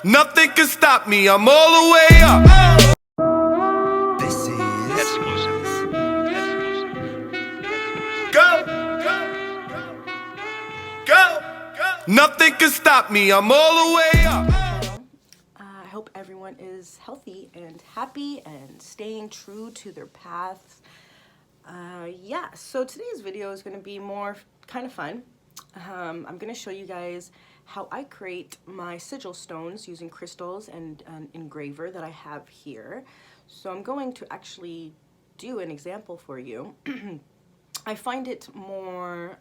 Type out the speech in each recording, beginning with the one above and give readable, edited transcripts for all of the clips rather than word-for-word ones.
Nothing can stop me, I'm all the way up. This is exclusive. Go, go. Nothing can stop me, I'm all the way up. I hope everyone is healthy and happy and staying true to their paths. Yeah, so today's video is going to be more kind of fun. I'm going to show you guys how I create my sigil stones using crystals and an engraver that I have here. So I'm going to actually do an example for you. I find it more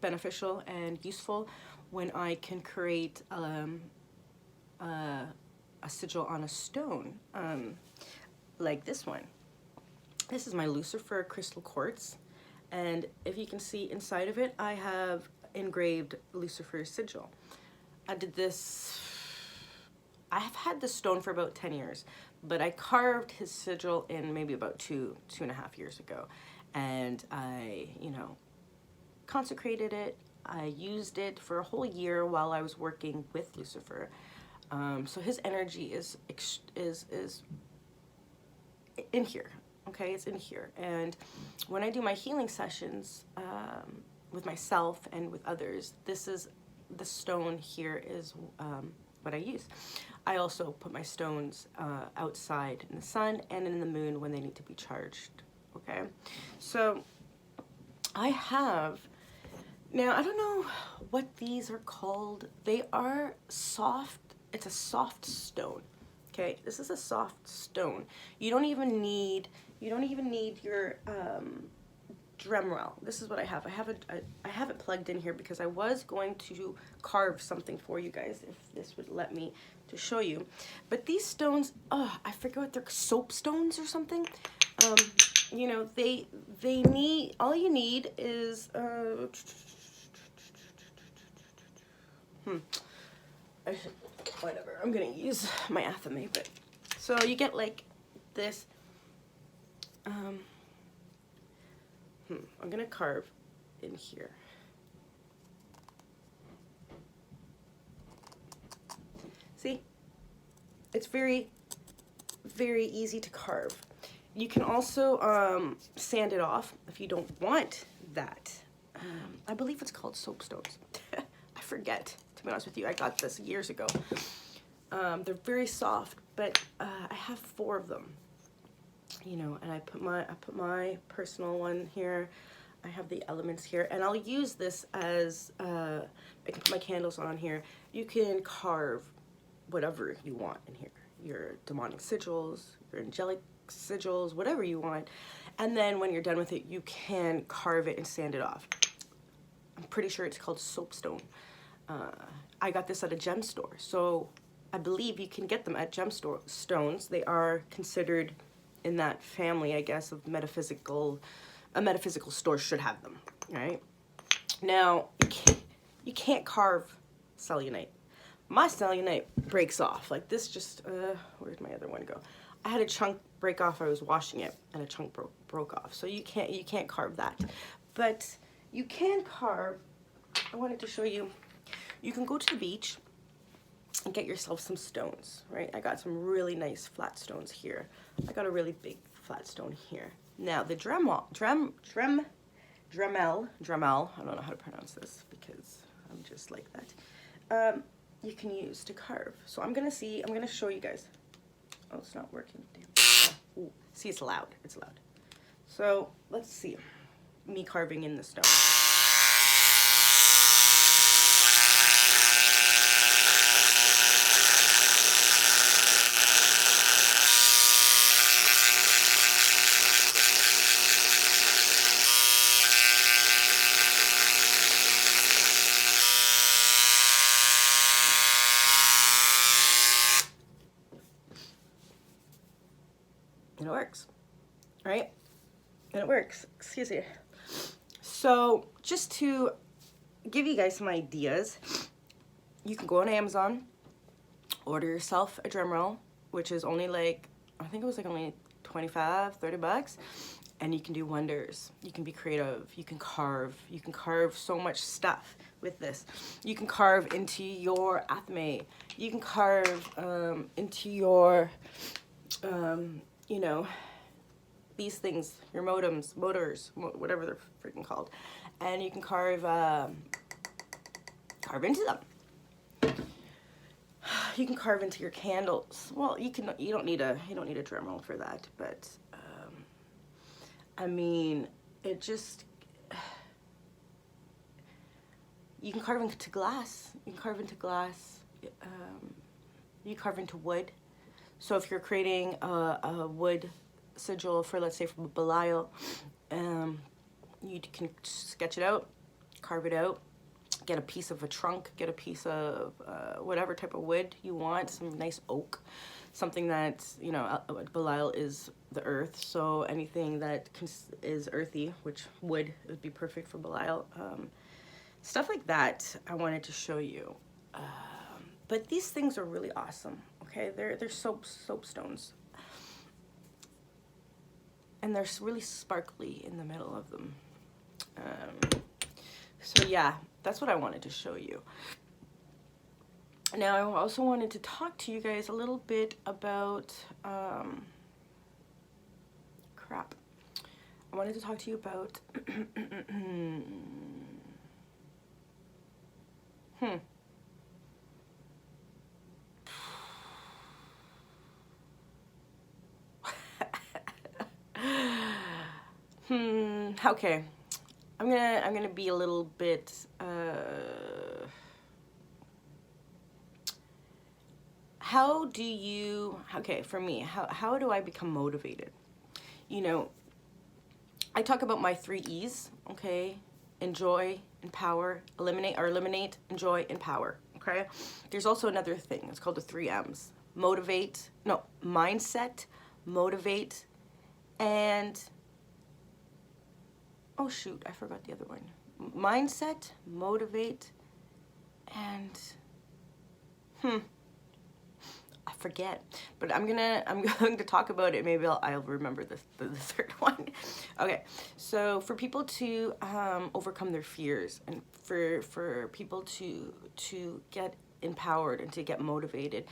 beneficial and useful when I can create a sigil on a stone, like this one. This is my Lucifer crystal quartz, and if you can see inside of it, I have engraved Lucifer's sigil. I did this, I have had this stone for about 10 years, but I carved his sigil in maybe about two and a half years ago. And I, consecrated it. I used it for a whole year while I was working with Lucifer. So his energy is in here. Okay, it's in here. And when I do my healing sessions with myself and with others, the stone here is what I use. I also put my stones outside in the sun and in the moon when they need to be charged. Okay, so I have, now I don't know what these are called. They are soft, it's a soft stone. Okay, this is a soft stone. You don't even need your Dremel. This is what I have. I have it plugged in here because I was going to carve something for you guys if this would let me to show you. But these stones, I forget what they're, soap stones or something. They need, all you need is whatever. I'm gonna use my Athame, but so you get like this. I'm gonna carve in here. See, it's very, very easy to carve. You can also sand it off if you don't want that. I believe it's called soapstones. I forget, to be honest with you. I got this years ago. They're very soft, but I have 4 of them. And I put my personal one here. I have the elements here, and I'll use this as I can put my candles on here. You can carve whatever you want in here. Your demonic sigils, your angelic sigils, whatever you want. And then when you're done with it, you can carve it and sand it off. I'm pretty sure it's called soapstone. I got this at a gem store, so I believe you can get them at gem stones. They are considered in that family, I guess, of metaphysical. A metaphysical store should have them, right? Now, you can't carve selenite. My selenite breaks off. Like this just, where'd my other one go? I had a chunk break off. I was washing it, and a chunk broke off. So you can't carve that. But you can carve, I wanted to show you, you can go to the beach and get yourself some stones, right? I got some really nice flat stones here. I got a really big flat stone here. Now the Dremel, I don't know how to pronounce this because I'm just like that. You can use to carve. So I'm gonna show you guys. Oh, it's not working. Damn. Oh, see, it's loud. It's loud. So let's see me carving in the stone. And it works, right? And it works, excuse me. So just to give you guys some ideas, you can go on Amazon, order yourself a Dremel, which is only like, I think it was like only 25, 30 bucks. and you can do wonders. You can be creative. You can carve. You can carve so much stuff with this. You can carve into your athame. You can carve into your, you know, these things, your modems, motors, whatever they're freaking called, and you can carve into them. You can carve into your candles. Well, you don't need a Dremel for that, but I mean, it just, you can carve into glass. You can carve into glass. You carve into wood. So if you're creating a wood sigil for, let's say, from Belial, you can sketch it out, carve it out, get a piece of a trunk, get a piece of whatever type of wood you want, some nice oak, something that, you know, Belial is the earth, so anything that is earthy, which wood would be perfect for Belial. Stuff like that I wanted to show you. But these things are really awesome, okay? They're soapstones. And they're really sparkly in the middle of them. So yeah, that's what I wanted to show you. Now, I also wanted to talk to you guys a little bit about, crap. I wanted to talk to you about, okay. I'm gonna be a little bit, for me, how do I become motivated? You know, I talk about my 3 E's, okay? Enjoy, empower, eliminate, enjoy, empower, okay? There's also another thing, it's called the 3 M's. Mindset, motivate, and, oh shoot, I forgot the other one. Mindset, motivate, and, I forget, but I'm going to talk about it. Maybe I'll remember the 3rd one. Okay, so for people to overcome their fears, and for people to get empowered and to get motivated,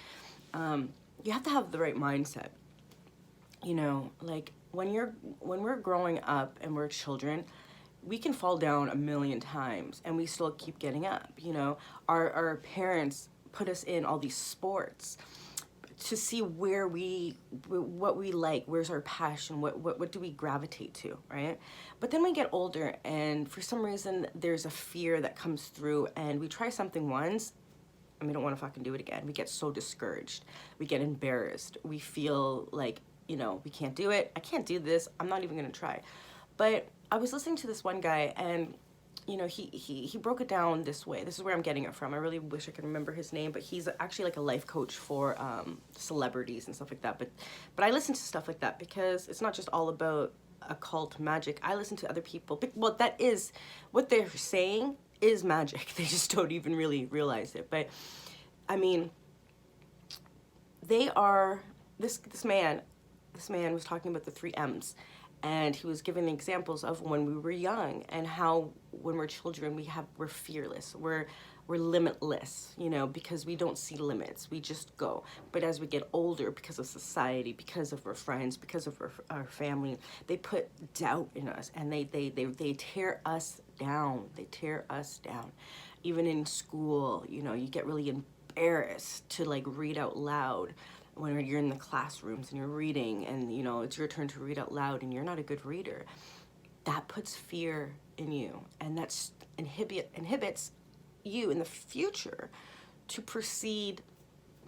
you have to have the right mindset. You know, like when we're growing up and we're children, we can fall down a million times and we still keep getting up. You know, our parents put us in all these sports to see what we like, where's our passion, what do we gravitate to, right? But then we get older and for some reason there's a fear that comes through and we try something once and we don't want to fucking do it again. We get so discouraged. We get embarrassed. We feel like, you know, we can't do it. I can't do this. I'm not even going to try. But I was listening to this one guy and you know, he broke it down this way. This is where I'm getting it from. I really wish I could remember his name, but he's actually like a life coach for celebrities and stuff like that. But I listen to stuff like that because it's not just all about occult magic. I listen to other people. Well, that is what they're saying is magic. They just don't even really realize it. But I mean, they are this man was talking about the 3 M's. And he was giving examples of when we were young and how when we're children we're fearless, we're limitless, you know, because we don't see limits, we just go. But as we get older, because of society, because of our friends, because of our family, they put doubt in us and they tear us down. They tear us down. Even in school, you know, you get really embarrassed to like read out loud. When you're in the classrooms and you're reading and, you know, it's your turn to read out loud and you're not a good reader, that puts fear in you and that inhibits you in the future to proceed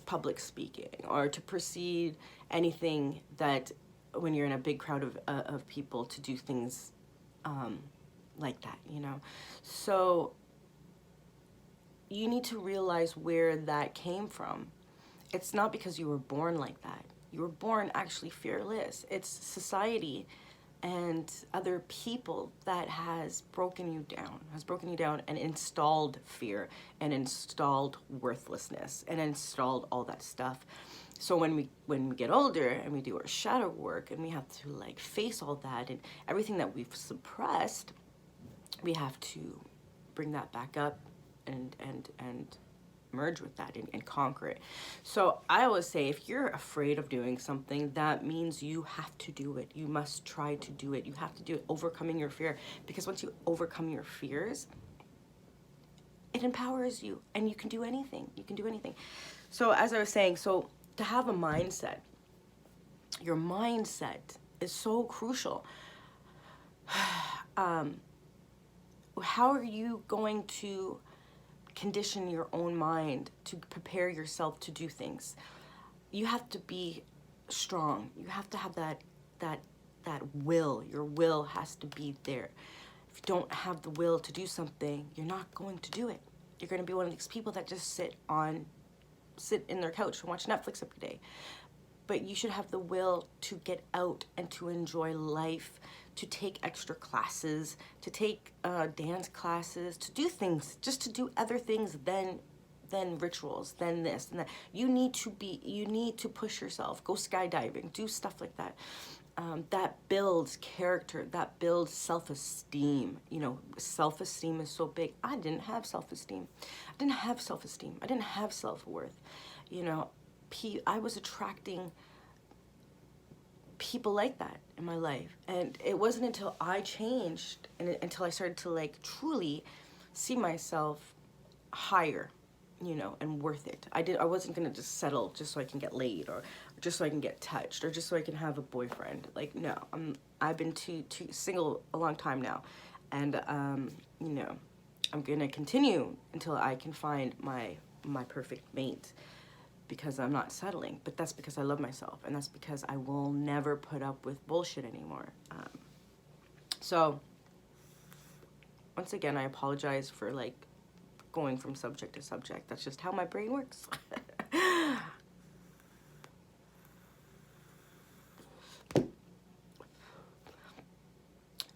public speaking or to proceed anything that when you're in a big crowd of people to do things like that, you know. So you need to realize where that came from. It's not because you were born like that. You were born actually fearless. It's society and other people that has broken you down and installed fear and installed worthlessness and installed all that stuff. So when we get older and we do our shadow work and we have to like face all that and everything that we've suppressed, we have to bring that back up and merge with that and conquer it. So I always say, if you're afraid of doing something, that means you have to do it. You must try to do it. You have to do it, overcoming your fear. Because once you overcome your fears, it empowers you and you can do anything. You can do anything. So as I was saying, so to have a mindset, your mindset is so crucial. How are you going to condition your own mind to prepare yourself to do things? You have to be strong. You have to have that will. Your will has to be there. If you don't have the will to do something, you're not going to do it. You're going to be one of these people that just sit in their couch and watch Netflix every day. But you should have the will to get out and to enjoy life, to take extra classes, to take dance classes, to do things, just to do other things than rituals, than this and that. You need to push yourself, go skydiving, do stuff like that. That builds character, that builds self-esteem. You know, self-esteem is so big. I didn't have self-esteem. I didn't have self-esteem. I didn't have self-worth. You know, I was attracting people like that in my life. And it wasn't until I changed and until I started to like truly see myself higher, you know, and worth it. I wasn't gonna just settle just so I can get laid or just so I can get touched or just so I can have a boyfriend. Like, no, I've been too single a long time now. And, you know, I'm gonna continue until I can find my perfect mate, because I'm not settling. But that's because I love myself, and that's because I will never put up with bullshit anymore. So once again, I apologize for like going from subject to subject. That's just how my brain works.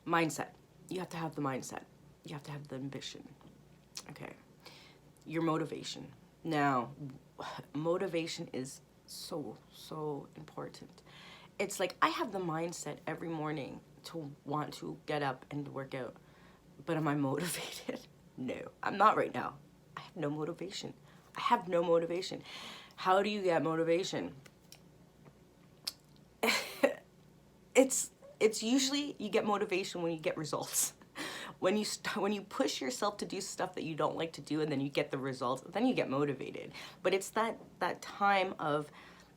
Mindset. You have to have the mindset. You have to have the ambition. Okay. Your motivation. Now, motivation is so important. It's like I have the mindset every morning to want to get up and work out. But am I motivated? No, I'm not right now. I have no motivation. I have no motivation. How do you get motivation? It's usually you get motivation when you get results. When you push yourself to do stuff that you don't like to do and then you get the results, then you get motivated. But it's that time of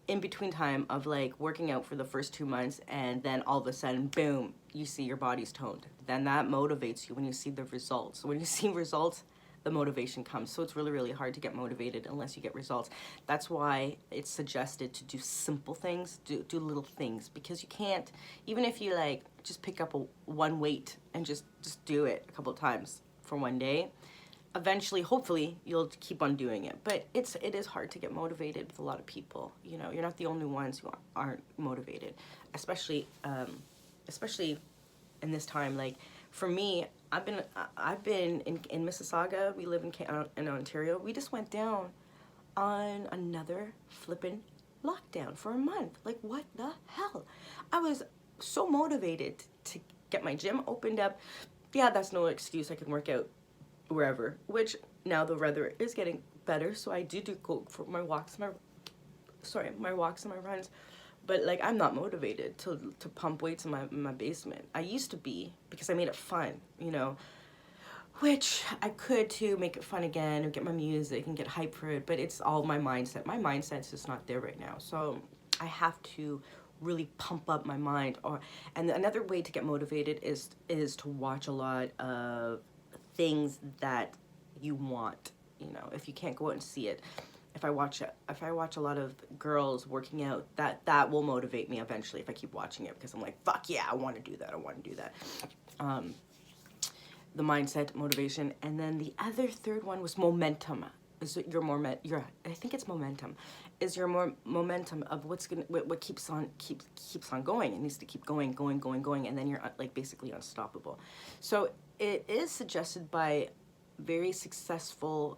in between time of like working out for the first 2 months and then all of a sudden, boom, you see your body's toned. Then that motivates you when you see the results. When you see results, the motivation comes. So it's really, really hard to get motivated unless you get results. That's why it's suggested to do simple things, do little things, because you can't, even if you like just pick up one weight and just do it a couple of times for one day, eventually, hopefully, you'll keep on doing it. But it is hard to get motivated with a lot of people. You know, you're not the only ones who aren't motivated, especially in this time. Like for me, I've been in Mississauga. We live in Ontario. We just went down on another flippin' lockdown for a month. Like, what the hell? I was so motivated to get my gym opened up. Yeah, that's no excuse. I can work out wherever, which now the weather is getting better, so I do go for my walks and my runs. But like, I'm not motivated to pump weights in my basement. I used to be, because I made it fun, you know, which I could to make it fun again and get my music and get hype for it, but it's all my mindset. My mindset's just not there right now. So I have to really pump up my mind. And another way to get motivated is to watch a lot of things that you want. You know, if you can't go out and see it, if I watch a lot of girls working out, that will motivate me eventually if I keep watching it, because I'm like, fuck yeah, I want to do that. The mindset, motivation, and then the other third one was momentum. Is it I think it's momentum. Is your more momentum of what keeps on going? It needs to keep going, and then you're like basically unstoppable. So it is suggested by very successful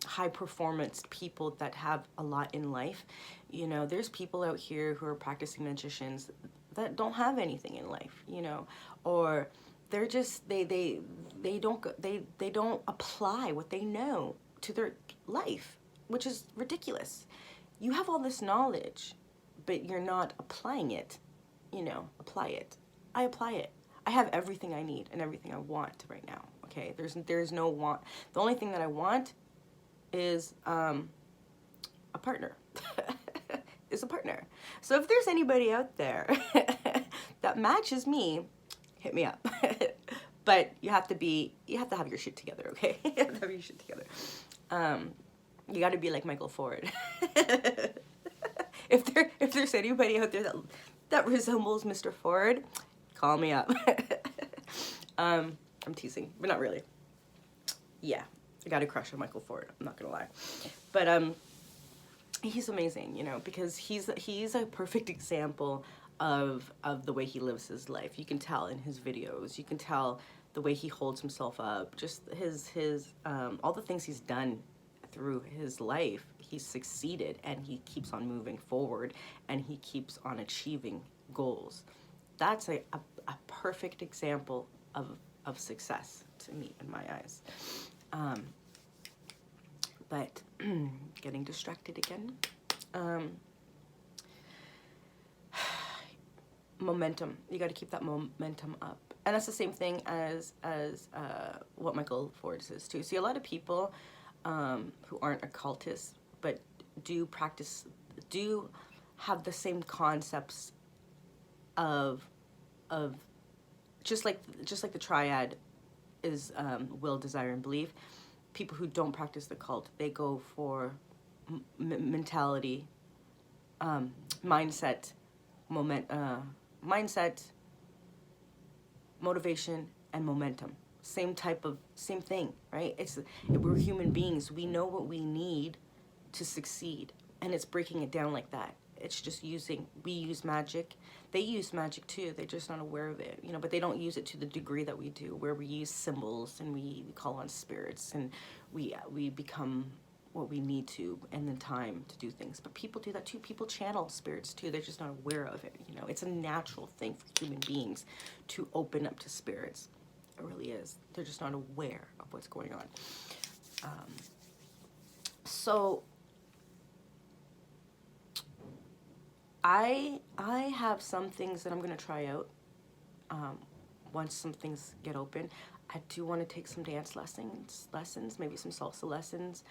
high performance people that have a lot in life. You know, there's people out here who are practicing magicians that don't have anything in life, you know, or they're just they don't apply what they know to their life, which is ridiculous. You have all this knowledge, but you're not applying it. You know, apply it. I apply it. I have everything I need and everything I want right now. Okay, there's no want. The only thing that I want is a partner. Is a partner. So if there's anybody out there that matches me, hit me up. But you have to have your shit together, okay? You have to have your shit together. You got to be like Michael Ford. If there's anybody out there that resembles Mr. Ford, call me up. I'm teasing, but not really. Yeah, I got a crush on Michael Ford. I'm not gonna lie, but he's amazing, you know, because he's a perfect example of the way he lives his life. You can tell in his videos. You can tell the way he holds himself up. Just his all the things he's done through his life. He's succeeded, and he keeps on moving forward, and he keeps on achieving goals. That's a perfect example of success to me in my eyes. But getting distracted again. Momentum. You got to keep that momentum up, and that's the same thing as what Michael Ford says too. See, a lot of people who aren't occultists but do have the same concepts of just like the triad is will, desire, and belief. People who don't practice the cult, they go for mentality, mindset, motivation, and momentum. Same thing, right? We're human beings. We know what we need to succeed, and it's breaking it down like that. It's just we use magic. They use magic too. They're just not aware of it, you know, but they don't use it to the degree that we do, where we use symbols and we call on spirits, and we become what we need to, and then time to do things. But people do that too. People channel spirits too. They're just not aware of it, you know. It's a natural thing for human beings to open up to spirits. It really is. They're just not aware of what's going on. So I have some things that I'm going to try out once some things get open. I do want to take some dance lessons, maybe some salsa lessons.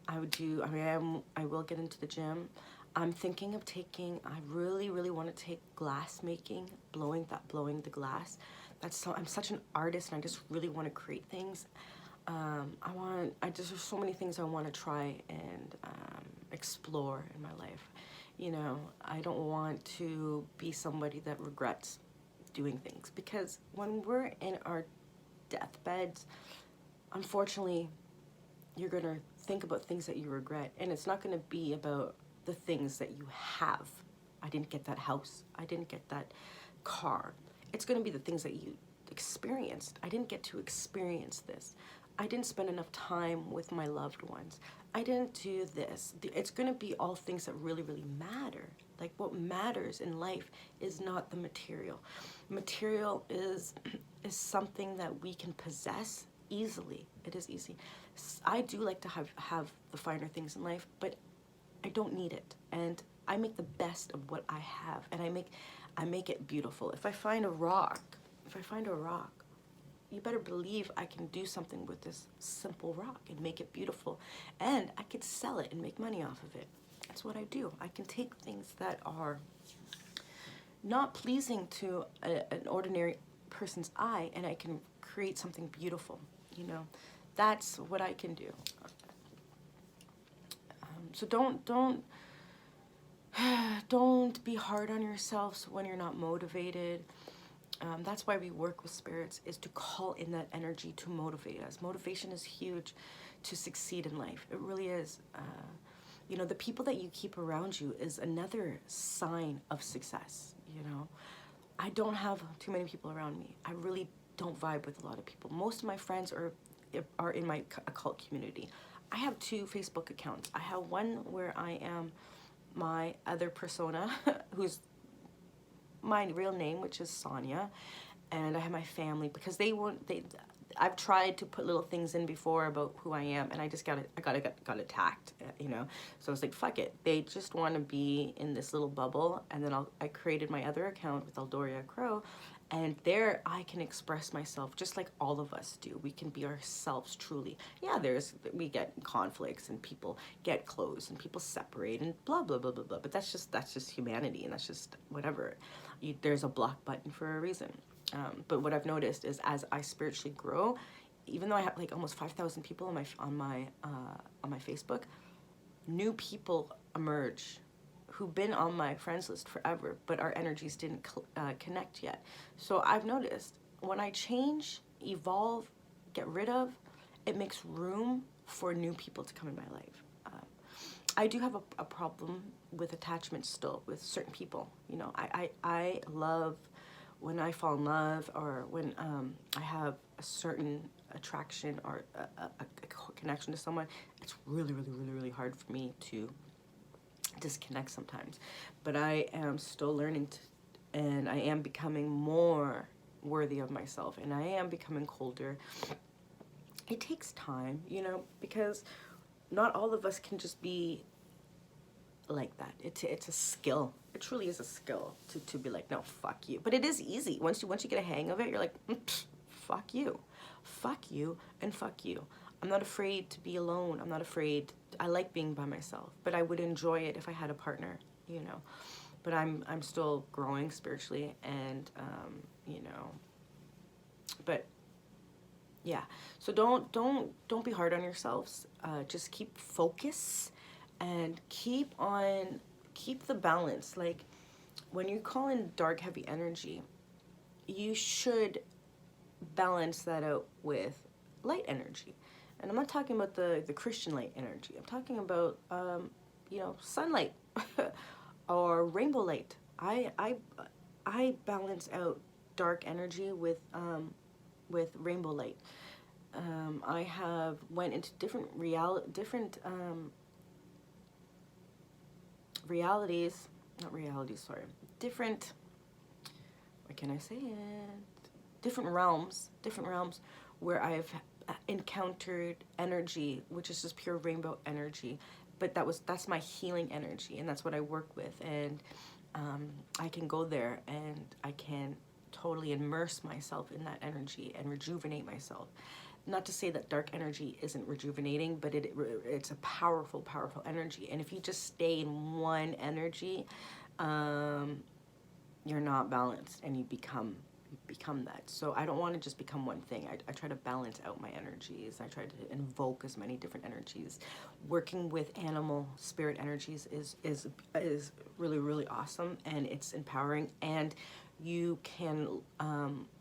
I will get into the gym. I'm thinking of I really, really want to take glass making, blowing the glass. I'm such an artist, and I just really want to create things. There's so many things I want to try and explore in my life. You know, I don't want to be somebody that regrets doing things, because when we're in our deathbeds, unfortunately, you're going to think about things that you regret, and it's not going to be about the things that you have. I didn't get that house. I didn't get that car. It's going to be the things that you experienced. I didn't get to experience this. I didn't spend enough time with my loved ones. I didn't do this. It's going to be all things that really, really matter. Like, what matters in life is not the material. Material is something that we can possess easily. It is easy. I do like to have the finer things in life, but I don't need it. And I make the best of what I have, and I make it beautiful. If I find a rock, you better believe I can do something with this simple rock and make it beautiful, and I could sell it and make money off of it. That's what I do. I can take things that are not pleasing to an ordinary person's eye, and I can create something beautiful, you know. That's what I can do. So don't be hard on yourselves when you're not motivated. That's why we work with spirits, is to call in that energy to motivate us. Motivation is huge to succeed in life. It really is. You know, the people that you keep around you is another sign of success, you know. I don't have too many people around me. I really don't vibe with a lot of people. Most of my friends are in my occult community. I have two Facebook accounts. I have one where I am my other persona, who's my real name, which is Sonia, and I have my family, because I've tried to put little things in before about who I am, and I just got attacked, you know. So I was like, fuck it. They just want to be in this little bubble, and then I created my other account with Eldoria Crow, and there I can express myself just like all of us do. We can be ourselves truly. Yeah, we get conflicts, and people get close, and people separate, and blah blah blah blah blah. But that's just humanity, and that's just whatever. There's a block button for a reason. But what I've noticed is, as I spiritually grow, even though I have like almost 5,000 people on my Facebook, new people emerge who've been on my friends list forever, but our energies didn't connect yet. So I've noticed when I change, evolve, get rid of, it makes room for new people to come in my life. I do have a problem with attachment still with certain people. You know, I love when I fall in love, or when I have a certain attraction or a connection to someone. It's really hard for me to disconnect sometimes. But I am still learning and I am becoming more worthy of myself, and I am becoming colder. It takes time, you know, because not all of us can just be like that. It's a skill. It truly is a skill to be like, no, fuck you. But it is easy. Once you get a hang of it, you're like, fuck you. Fuck you and fuck you. I'm not afraid to be alone. I'm not afraid. I like being by myself, but I would enjoy it if I had a partner, you know. But I'm still growing spiritually, and you know. But yeah. So don't be hard on yourselves. Just keep focus, and keep the balance. Like, when you call in dark, heavy energy, you should balance that out with light energy. And I'm not talking about the Christian light energy. I'm talking about you know, sunlight or rainbow light. I balance out dark energy with rainbow light. I have went into different realities, not realities, sorry, different, what can I say it? Different realms where I've encountered energy, which is just pure rainbow energy. But that's my healing energy, and that's what I work with. And I can go there, and I can totally immerse myself in that energy and rejuvenate myself. Not to say that dark energy isn't rejuvenating, but it's a powerful energy. And if you just stay in one energy, you're not balanced, and you become that. So I don't want to just become one thing. I try to balance out my energies. I try to invoke as many different energies. Working with animal spirit energies is really awesome, and it's empowering, and you can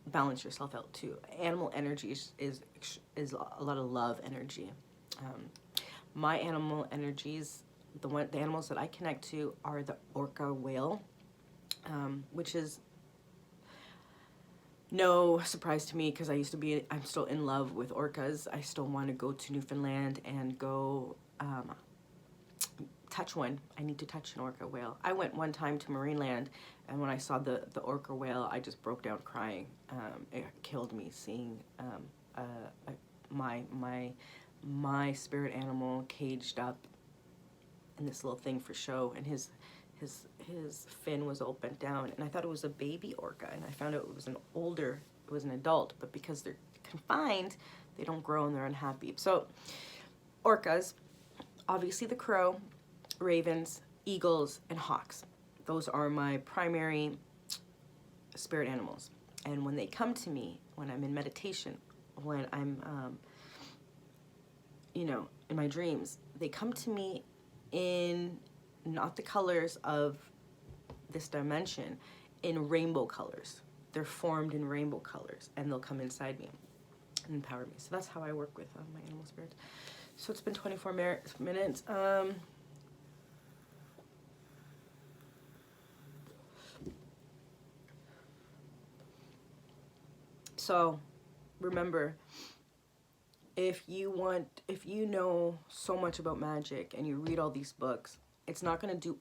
balance yourself out too. Animal energy is a lot of love energy. My animal energies, the animals that I connect to are the orca whale, which is no surprise to me, because I'm still in love with orcas. I still want to go to Newfoundland and go touch one. I need to touch an orca whale. I went one time to Marineland, and when I saw the orca whale, I just broke down crying. It killed me seeing my spirit animal caged up in this little thing for show, and his fin was all bent down, and I thought it was a baby orca, and I found out it was an adult, but because they're confined, they don't grow and they're unhappy. So orcas, obviously the crow, ravens, eagles, and hawks. Those are my primary spirit animals. And when they come to me, when I'm in meditation, when I'm you know, in my dreams, they come to me in not the colors of this dimension, in rainbow colors. They're formed in rainbow colors, and they'll come inside me and empower me. So that's how I work with my animal spirits. So it's been 24 minutes. So remember, if you know so much about magic and you read all these books, it's not going to do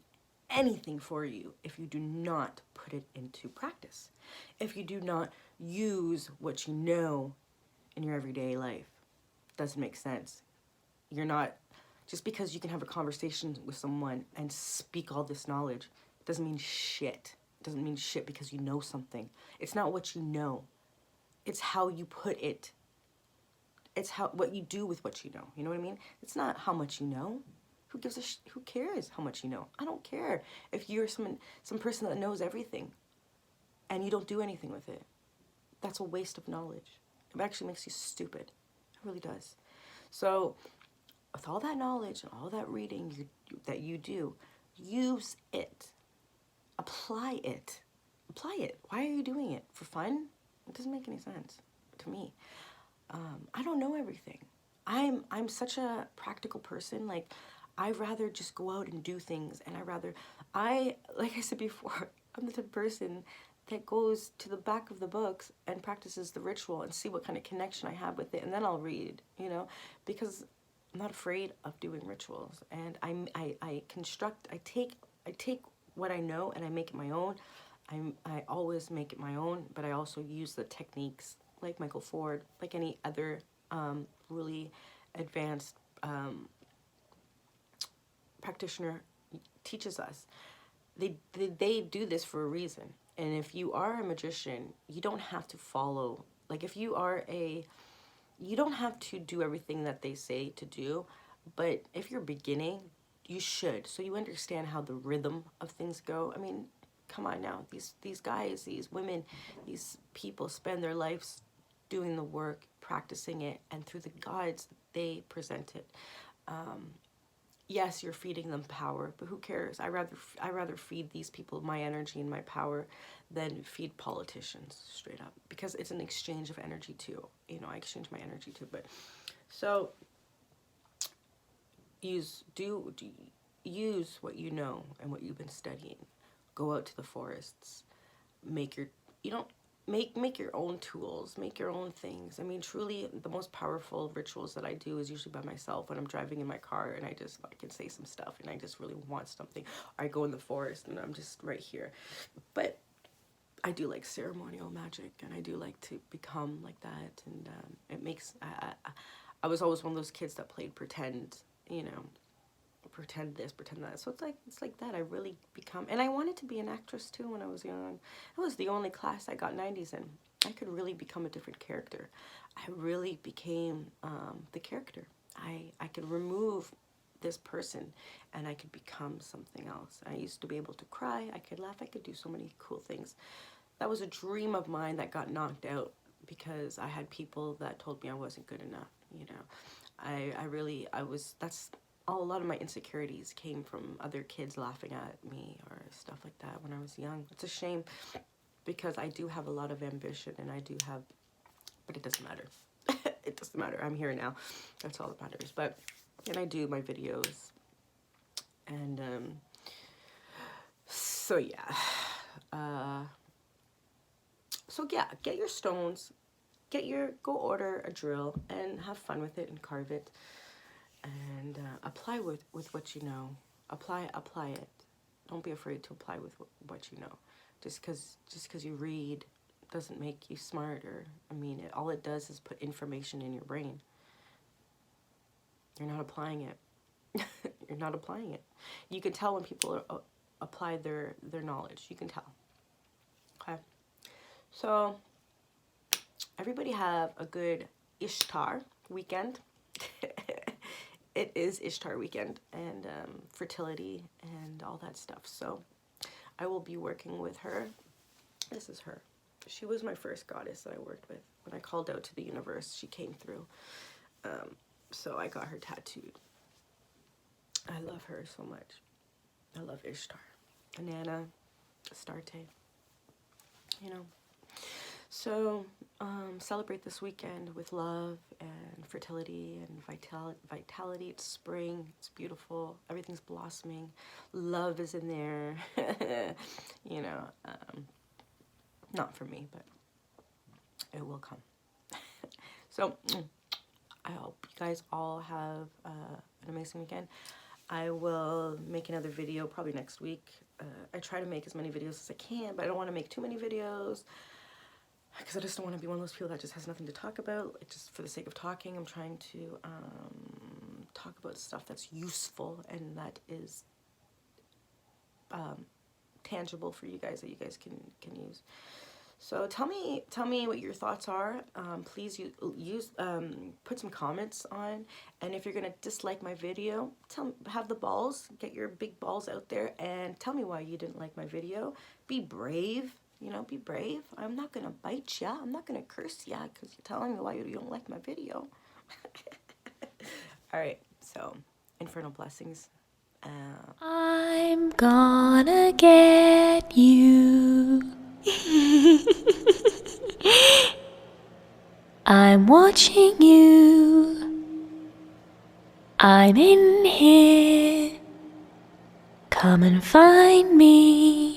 anything for you if you do not put it into practice. If you do not use what you know in your everyday life. Doesn't make sense. You're not, just because you can have a conversation with someone and speak all this knowledge, doesn't mean shit. It doesn't mean shit because you know something. It's not what you know. It's how you put it. It's what you do with what you know. You know what I mean? It's not how much you know. Who cares how much you know? I don't care if you're some person that knows everything and you don't do anything with it. That's a waste of knowledge. It actually makes you stupid. It really does. So with all that knowledge and all that reading that you do, use it. Apply it. Apply it. Why are you doing it? For fun? It doesn't make any sense to me. I don't know everything. I'm such a practical person. Like, I'd rather just go out and do things, and like I said before, I'm the type of person that goes to the back of the books and practices the ritual and see what kind of connection I have with it, and then I'll read, you know, because I'm not afraid of doing rituals. And I take what I know and I make it my own. I always make it my own, but I also use the techniques like Michael Ford, like any other really advanced practitioner teaches us. They do this for a reason. And if you are a magician, you don't have to follow, like you don't have to do everything that they say to do, but if you're beginning, you should. So you understand how the rhythm of things go. I mean, come on now. These guys, these women, these people spend their lives doing the work, practicing it, and through the gods, they present it. Yes, you're feeding them power, but who cares? I rather feed these people my energy and my power than feed politicians, straight up, because it's an exchange of energy too. You know, I exchange my energy too. But so use what you know and what you've been studying. Go out to the forests. Make your own tools, make your own things. I mean, truly, the most powerful rituals that I do is usually by myself when I'm driving in my car and I can say some stuff and I just really want something. Or I go in the forest and I'm just right here. But I do like ceremonial magic, and I do like to become like that. And it makes, I was always one of those kids that played pretend, you know, pretend this, pretend that. So it's like that. I really become, and I wanted to be an actress too when I was young. It was the only class I got 90s in. I could really become a different character. I really became the character. I could remove this person and I could become something else. I used to be able to cry, I could laugh, I could do so many cool things. That was a dream of mine that got knocked out because I had people that told me I wasn't good enough, you know. That's a lot of my insecurities came from other kids laughing at me or stuff like that when I was young. It's a shame because I do have a lot of ambition and but it doesn't matter. It doesn't matter. I'm here now. That's all that matters. But then I do my videos. And so yeah. So yeah, get your stones. Go order a drill and have fun with it and carve it. And apply with what you know. Apply it. Don't be afraid to apply with what you know. Just because you read doesn't make you smarter. I mean, all it does is put information in your brain. You're not applying it. You're not applying it. You can tell when people apply their knowledge. You can tell. Okay. So everybody have a good Ishtar weekend. It is Ishtar weekend and fertility and all that stuff. So I will be working with her. This is her. She was my first goddess that I worked with. When I called out to the universe, she came through. So I got her tattooed. I love her so much. I love Ishtar. Inanna, Astarte. You know. So celebrate this weekend with love and fertility and vitality. It's spring. It's beautiful. Everything's blossoming. Love is in there. You know, not for me, but it will come. So I hope you guys all have an amazing weekend. I will make another video probably next week. I try to make as many videos as I can, but I don't want to make too many videos because I just don't want to be one of those people that just has nothing to talk about. Like, just for the sake of talking, I'm trying to talk about stuff that's useful and that is tangible for you guys, that you guys can use. So tell me what your thoughts are. Please put some comments on, and if you're gonna dislike my video, have the balls, get your big balls out there and tell me why you didn't like my video. Be brave, you know, be brave. I'm not gonna bite ya, I'm not gonna curse ya because you're telling me why you don't like my video. All right, so infernal blessings. I'm gonna get you. I'm watching you. I'm in here. Come and find me.